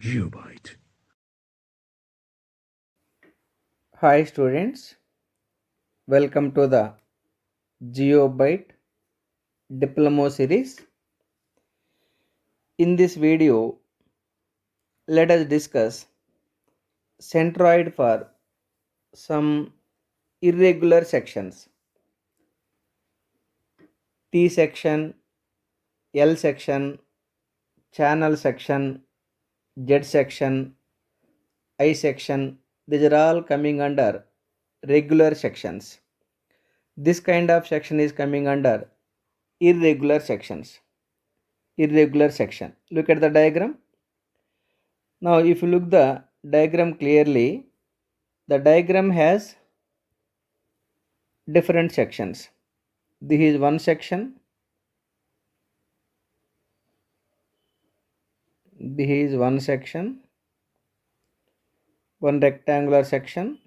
Geobyte. Hi students, welcome to the Geobyte Diploma series. In this video, let us discuss centroid for some irregular sections. T section, L section, channel section, Z section, I section, these are all coming under regular sections. This kind of section is coming under irregular sections. Irregular section. Look at the diagram. Now if you look the diagram clearly, the diagram has different sections. This is one section, this is one section, one rectangular section,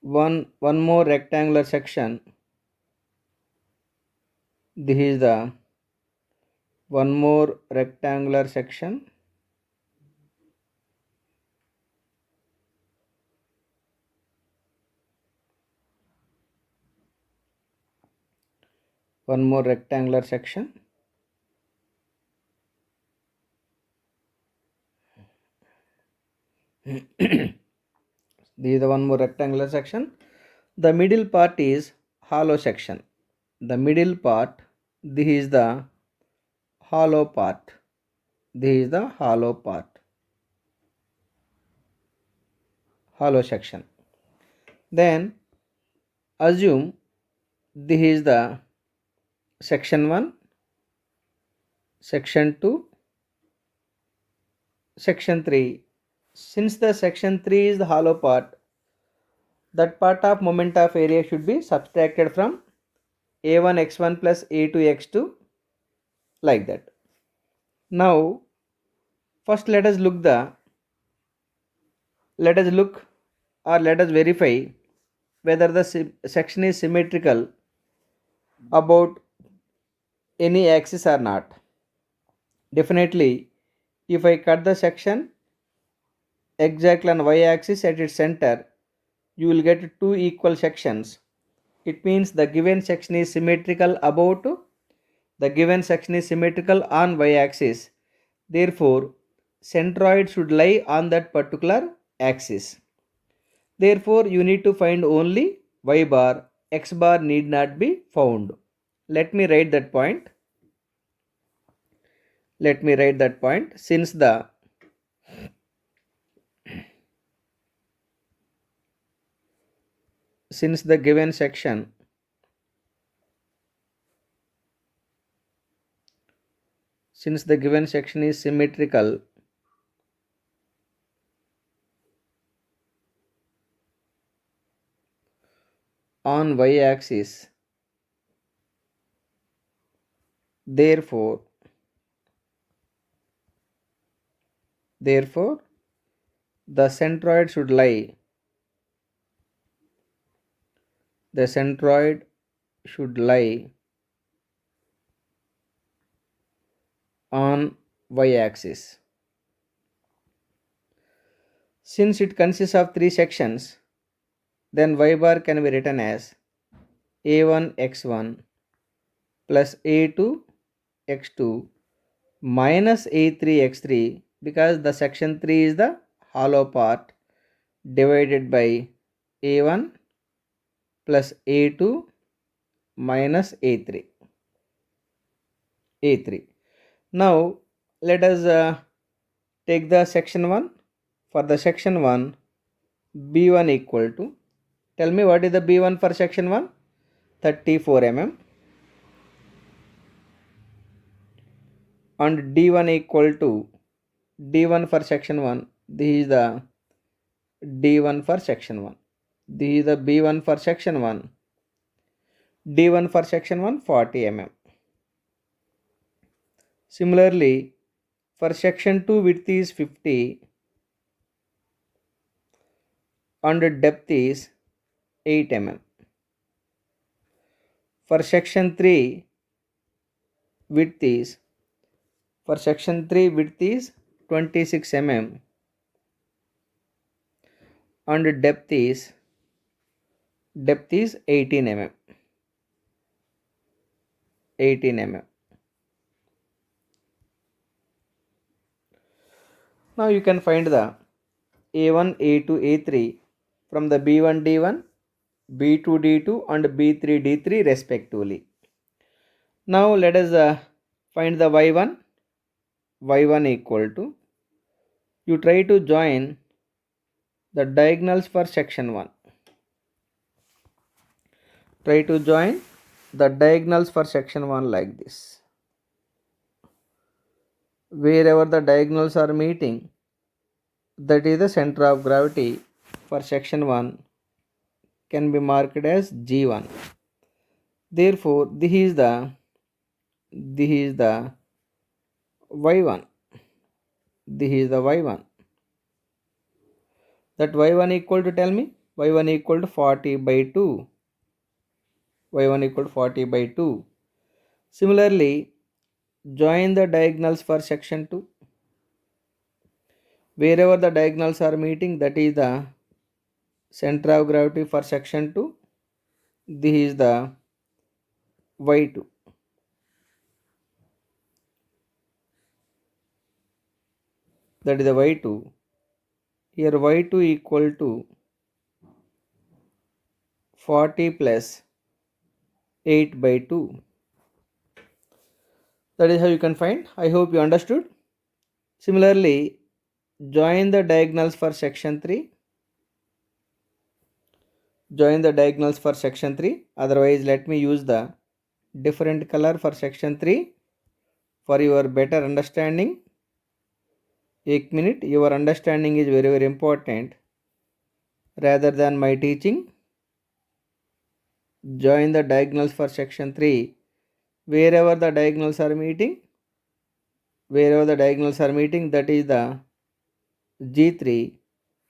one more rectangular section, this is the one more rectangular section, one more rectangular section, this is the one more rectangular section. The middle part is hollow section. The middle part, this is the hollow part. This is the hollow part, hollow section. Then assume this is the section 1, section 2, section 3. Since the section 3 is the hollow part, that part of moment of area should be subtracted from a1 x1 plus a2 x2, like that. Now first let us look or let us verify whether the section is symmetrical about any axis or not. Definitely, if I cut the section exactly on y axis at its center, you will get two equal sections. It means the given section is symmetrical about the given section is symmetrical on y axis. Therefore, centroid should lie on that particular axis. Therefore, you need to find only y bar, x bar need not be found. Let me write that point. Since the given section is symmetrical on y axis, therefore the centroid should lie on y axis. Since it consists of three sections, then y bar can be written as a1 x1 plus a2 x2 minus a3 x3, because the section 3 is the hollow part, divided by a1 plus a2 minus a3. Now let us take the section 1. For the section 1, b1 equal to, tell me what is the b1 for section 1? 34 mm. And d1 equal to, d1 for section 1, this is the d1 for section 1, this is the b1 for section 1, d1 for section 1 40 mm. Similarly, for section 2, width is 50 and depth is 8 mm. For section 3, width is For section 3 width is 26 mm and depth is 18 mm. 18 mm. Now you can find the A1, A2, A3 from the B1, D1, B2, D2 and B3, D3 respectively. Now let us find the Y1. Y1 equal to, you try to join the diagonals for section 1. Try to join the diagonals for section 1 like this. Wherever the diagonals are meeting, that is the center of gravity for section 1 can be marked as G1. Therefore, this is the Y1. This is the Y1. That Y1 equal to, tell me, Y1 equal to 40 by 2. Y1 equal to 40 by 2. Similarly, join the diagonals for section 2. Wherever the diagonals are meeting, that is the center of gravity for section 2. This is the Y2. That is the Y2. Here Y2 equal to 40 plus 8 by 2. That is how you can find. I hope you understood. Similarly, join the diagonals for section 3. Join the diagonals for section 3. Otherwise, let me use the different color for section 3 for your better understanding. 1 minute, your understanding is very, very important rather than my teaching. Join the diagonals for section 3. Wherever the diagonals are meeting, that is the G3.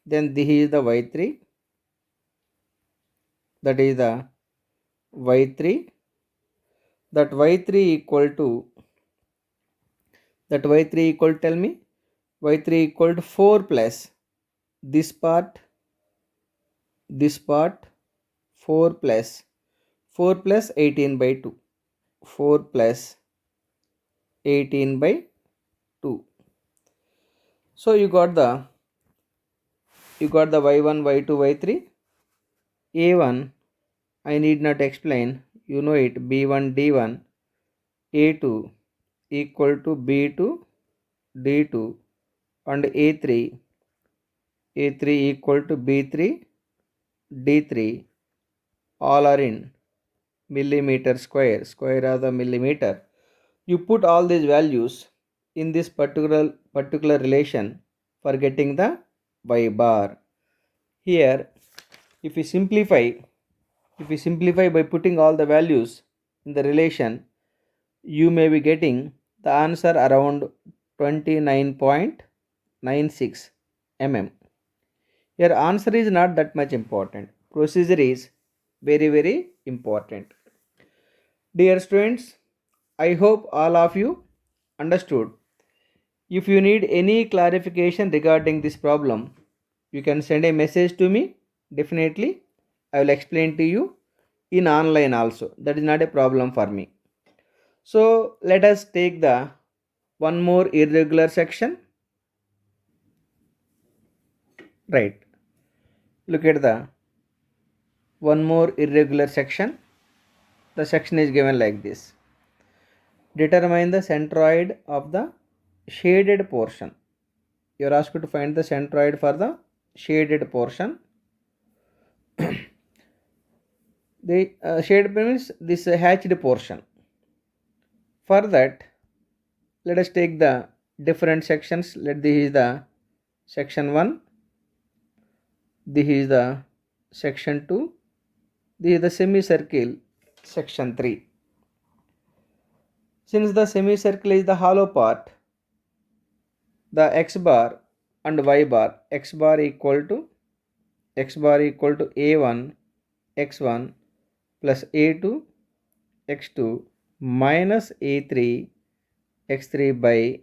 Then this is the Y3. That is the Y3. That Y3 equal to, tell me, Y3 equal to 4 plus this part, 4 plus 18 by 2. 4 plus 18 by 2. So you got the Y1, Y2, Y3. A1 I need not explain, you know it, B1, D1. A2 equal to B2, D2 and A3 equal to B3, D3, all are in millimeter square of the millimeter. You put all these values in this particular relation for getting the Y bar. Here, if we simplify by putting all the values in the relation, you may be getting the answer around 29.96 mm. Your answer is not that much important. Procedure is very, very important. Dear students, I hope all of you understood. If you need any clarification regarding this problem, you can send a message to me. Definitely, I will explain to you in online also. That is not a problem for me. So let us take the one more irregular section. Right. Look at the one more irregular section. The section is given like this. Determine the centroid of the shaded portion. You are asked to find the centroid for the shaded portion. The shaded means this hatched portion. For that, let us take the different sections. This is the section 1. This is the section 2. This is the semicircle, section 3. Since the semicircle is the hollow part, the x bar and y bar, x bar equal to a1 x1 plus a2 x2 minus a3 x3 by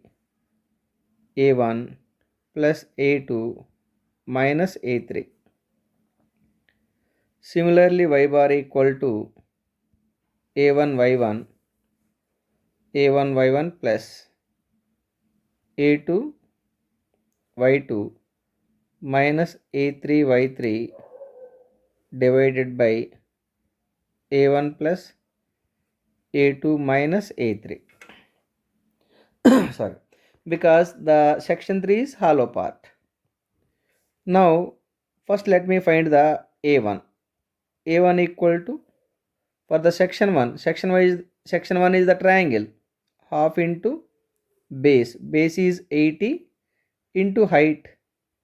a1 plus a2 minus a3. Similarly, y bar equal to a1 y1 plus a2 y2 minus a3 y3 divided by a1 plus a2 minus a3. Sorry, because the section 3 is hollow part. Now first let me find the a1 equal to, for the section 1, section 1 is the triangle, half into base is 80 into height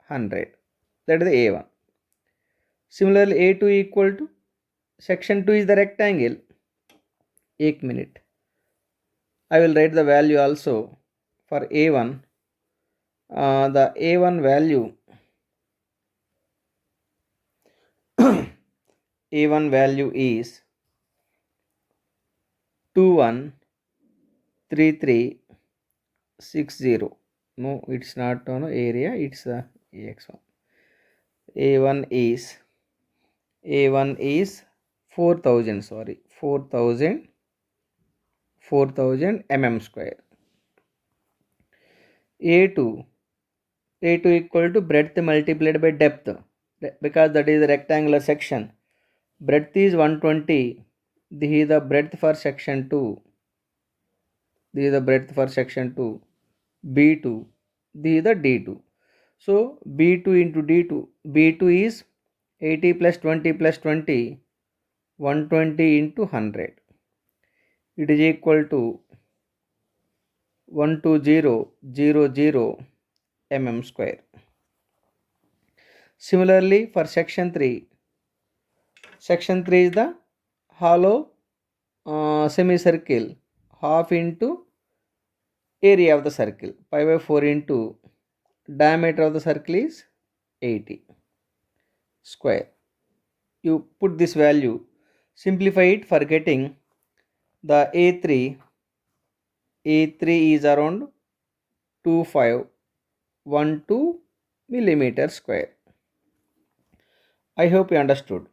100, that is the a1. Similarly a2 equal to, section 2 is the rectangle, 1 minute, I will write the value also for a1. The a1 value a1 value is 213360. No, it's not on area, it's ax1. a1 is 4000, sorry, 4000 mm square. a2 equal to breadth multiplied by depth, because that is a rectangular section. Breadth is 120. This is the breadth for section 2. This is the breadth for section 2. B2. This is the D2. So B2 into D2. B2 is 80 plus 20 plus 20. 120 into 100. It is equal to 12000 mm square. Similarly, for section 3. Section 3 is the hollow semicircle, half into area of the circle, pi by 4 into diameter of the circle is 80 square. You put this value, simplify it for getting the a3 is around 2512 millimeter square. I hope you understood.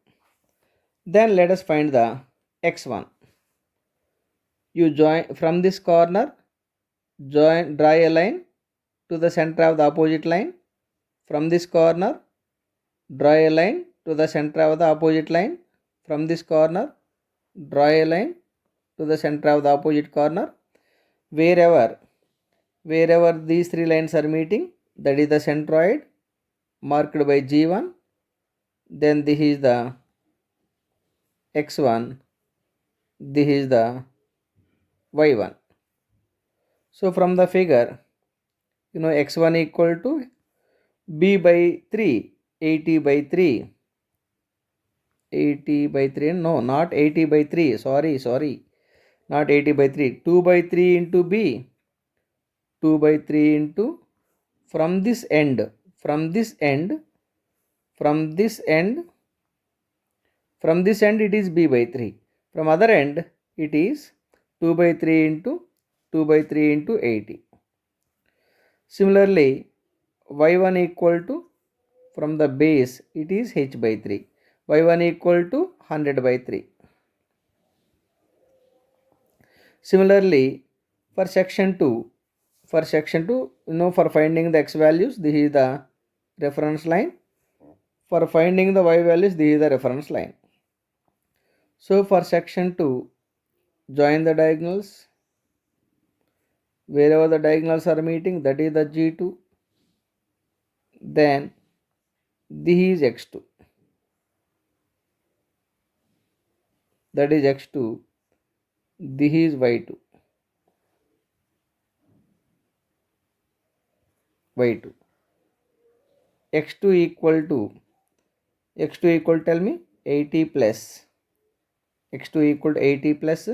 Then let us find the x1. You join from this corner, draw a line to the center of the opposite line. From this corner, draw a line to the center of the opposite line. From this corner, draw a line to the center of the opposite corner. Wherever these three lines are meeting, that is the centroid marked by G1. Then this is the x1, this is the y1. So from the figure, x1 equal to b by 3, 80 by 3, 80 by 3, no, not 80 by 3, sorry, not 80 by 3, 2 by 3 into b, 2 by 3 into, from this end it is b by 3, from other end it is 2 by 3 into 80. Similarly, y1 equal to, from the base it is h by 3, y1 equal to 100 by 3. Similarly, for section 2, for finding the x values, this is the reference line. For finding the y values, this is the reference line. So for section 2, join the diagonals. Wherever the diagonals are meeting, that is the G2. Then this is x2. That is x2. This is y2. x2 equal to, tell me, 80 plus, x2 equal to 80 plus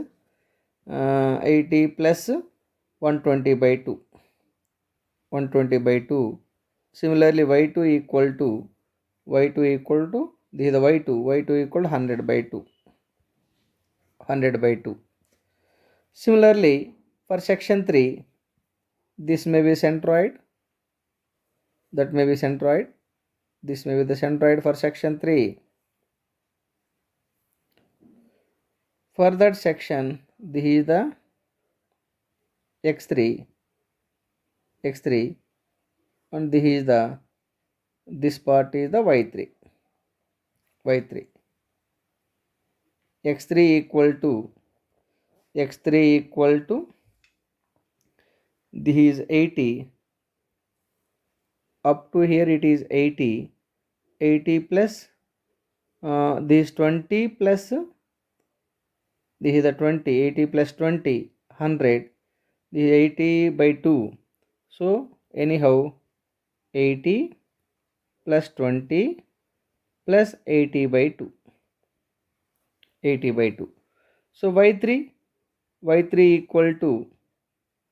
120 by 2, 120 by 2. Similarly, y2 equal to, this is the y2 equal to 100 by 2, 100 by 2. Similarly, for section 3, This may be centroid, that may be centroid, this may be the centroid for section 3. For that section, this is the x3, and this part is the y3, x3 equal to this is 80, up to here it is 80 plus this 20 plus this is the 20, 80 plus 20, 100, this is 80 by 2. So anyhow 80 plus 20 plus 80 by 2. So y3 equal to,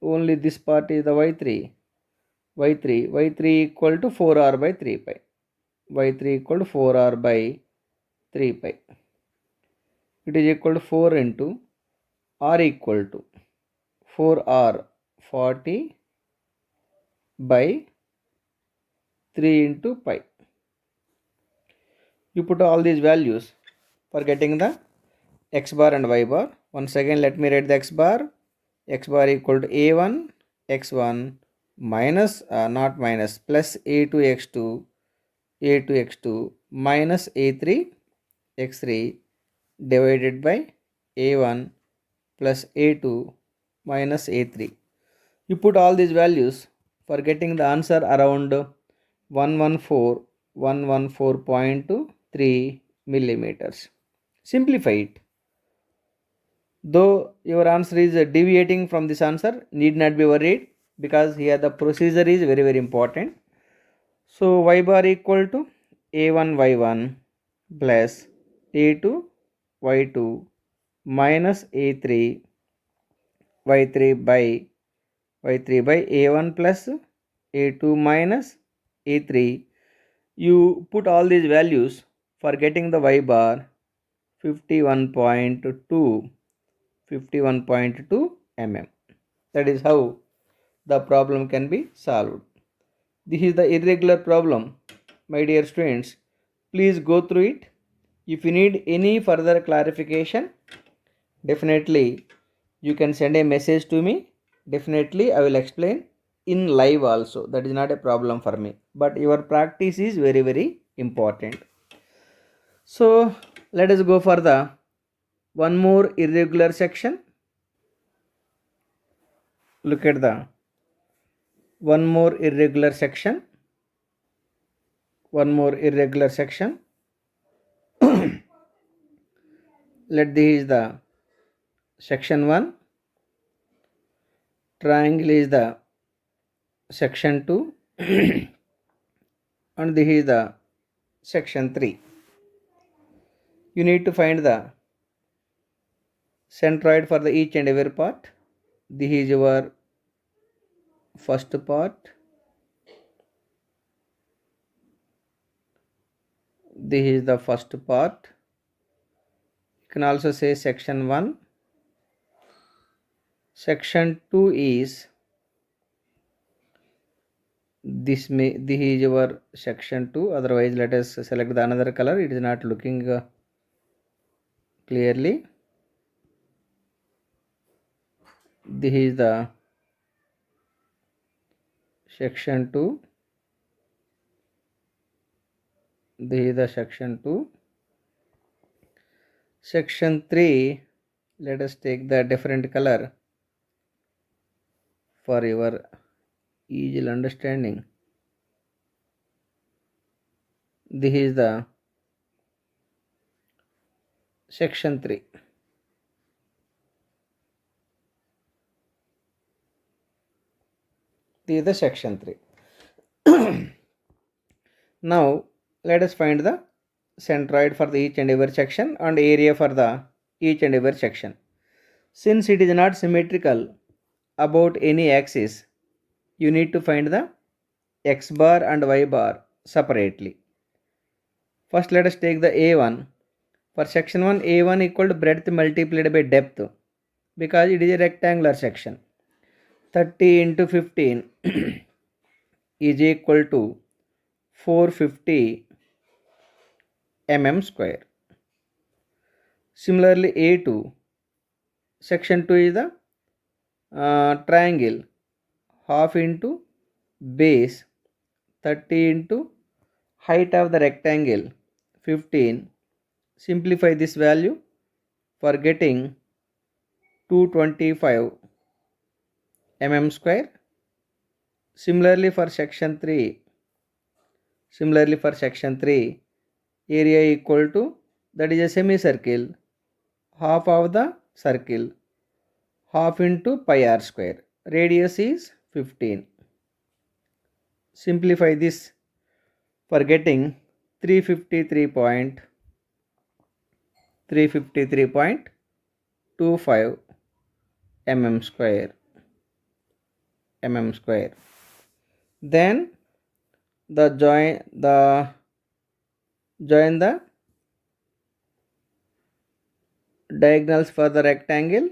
only this part is the y3 equal to 4r by 3 pi. y3 equal to 4r by 3 pi. It is equal to 4 into r equal to 4r 40 by 3 into pi. You put all these values for getting the x bar and y bar. Once again let me write the x bar equal to a1 x1 minus not minus plus a2 x2 minus a3 x3 divided by a1 plus a2 minus a3. You put all these values for getting the answer around 114.3 millimeters. Simplify it. Though your answer is deviating from this answer, need not be worried, because here the procedure is very very important. So y bar equal to a1 y1 plus a2 y2 minus a3 y3 by a1 plus a2 minus a3. You put all these values for getting the y bar 51.2 mm. That is how the problem can be solved. This is the irregular problem, my dear students. Please go through it. If you need any further clarification, definitely you can send a message to me. Definitely I will explain in live also. That is not a problem for me. But your practice is very very important. So let us go for the one more irregular section. Look at the one more irregular section. Let this is the section 1, triangle is the section 2 and this is the section 3. You need to find the centroid for the each and every part. This is your first part, this is the first part. You can also say section 1. Section 2 is this is your section 2. Otherwise let us select the another color, it is not looking clearly. This is the section 2. This is the section 2. Section 3, let us take the different color for your easy understanding. This is the section 3. This is the section 3. Now let us find the centroid for the each and every section and area for the each and every section. Since it is not symmetrical about any axis, you need to find the x bar and y bar separately. First let us take the A1. For section 1, A1 equal to breadth multiplied by depth, because it is a rectangular section. 30 into 15 is equal to 450 mm square. Similarly, A2, section 2 is the triangle, half into base 30 into height of the rectangle 15. Simplify this value for getting 225 mm square. Similarly for section 3, area equal to, that is a semicircle, half of the circle, half into pi r square. Radius is 15. Simplify this for getting 353.25 mm square. Then join the diagonals for the rectangle.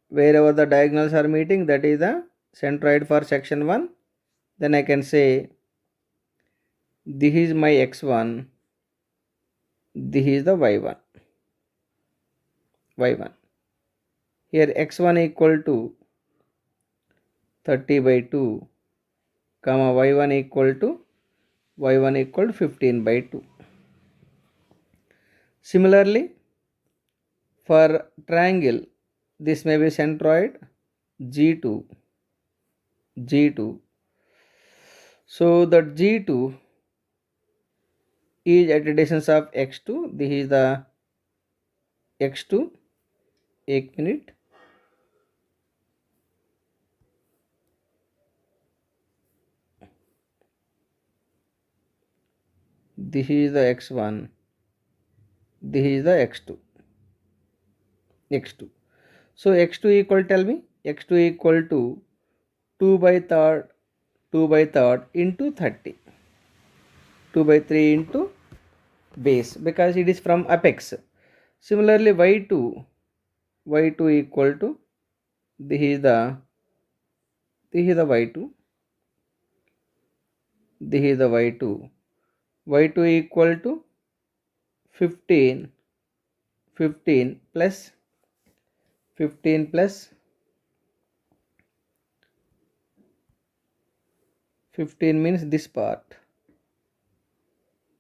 Wherever the diagonals are meeting, that is the centroid for section 1. Then I can say this is my x1, this is the y1. Here x1 equal to 30 by 2, comma y1 equal to 15 by 2. Similarly, for triangle, this may be centroid G2. So that G2 is at a distance of x2. This is the x2. 1 minute. This is the x1. This is the x2. So x2 equal, tell me, x2 equal to 2 by third into 30. 2 by 3 into base, because it is from apex. Similarly y2 equal to, this is the y2. y2 equal to 15 plus 15 means this part.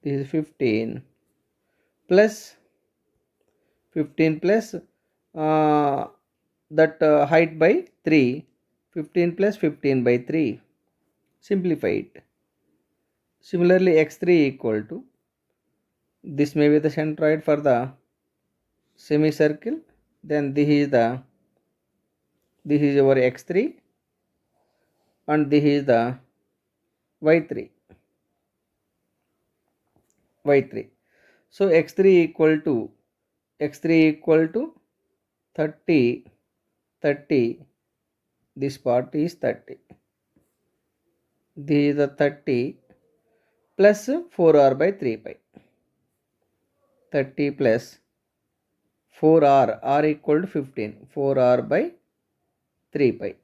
This is 15 plus that height by 3. 15 plus 15 by 3. Simplify it. Similarly x3 equal to, this may be the centroid for the semicircle. Then this is your x3 and this is the y3. So x3 equal to 30. This part is 30. This is the 30 plus 4r by 3 pi. 30 plus 4r, r equal to 15. 4r by 3 pi.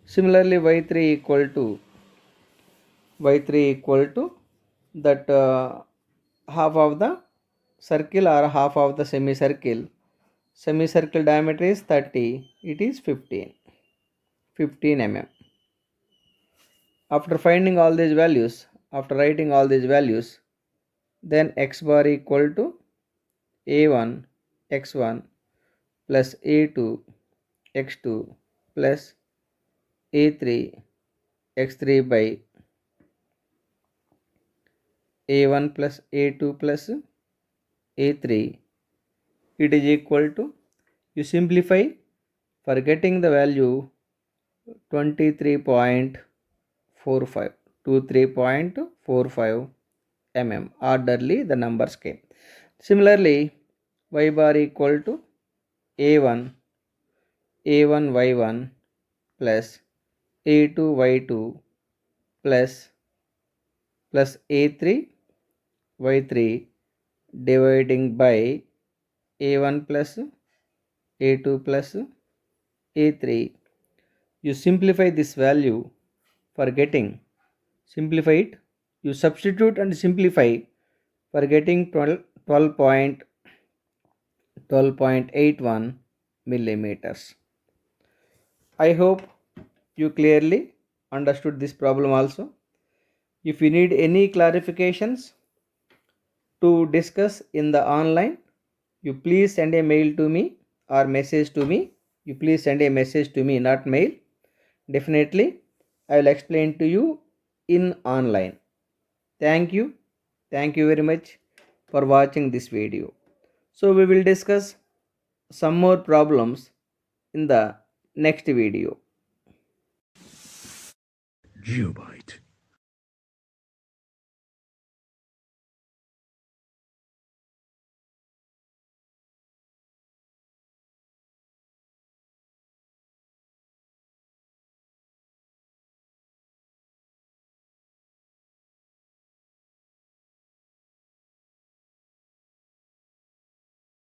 Similarly y3 equal to that half of the circle or half of the semicircle. Semicircle diameter is 30. It is 15 mm. After writing all these values, then x bar equal to a1 x1 plus a2 x2 plus a3 x3 by a1 plus a2 plus a3, it is equal to, you simplify for getting the value 23.45 mm. Orderly the numbers came. Similarly y bar equal to a1 y1 plus a2 y2 plus a3 y3 dividing by a1 plus a2 plus A3. You simplify this value for getting, simplify it, you substitute and simplify for getting 12.81 millimeters. I hope you clearly understood this problem also. If you need any clarifications to discuss in the online, you please send a mail to me or message to me. You please send a message to me, not mail. Definitely, I will explain to you in online. Thank you. Thank you very much for watching this video. So we will discuss some more problems in the next video. Geobyte.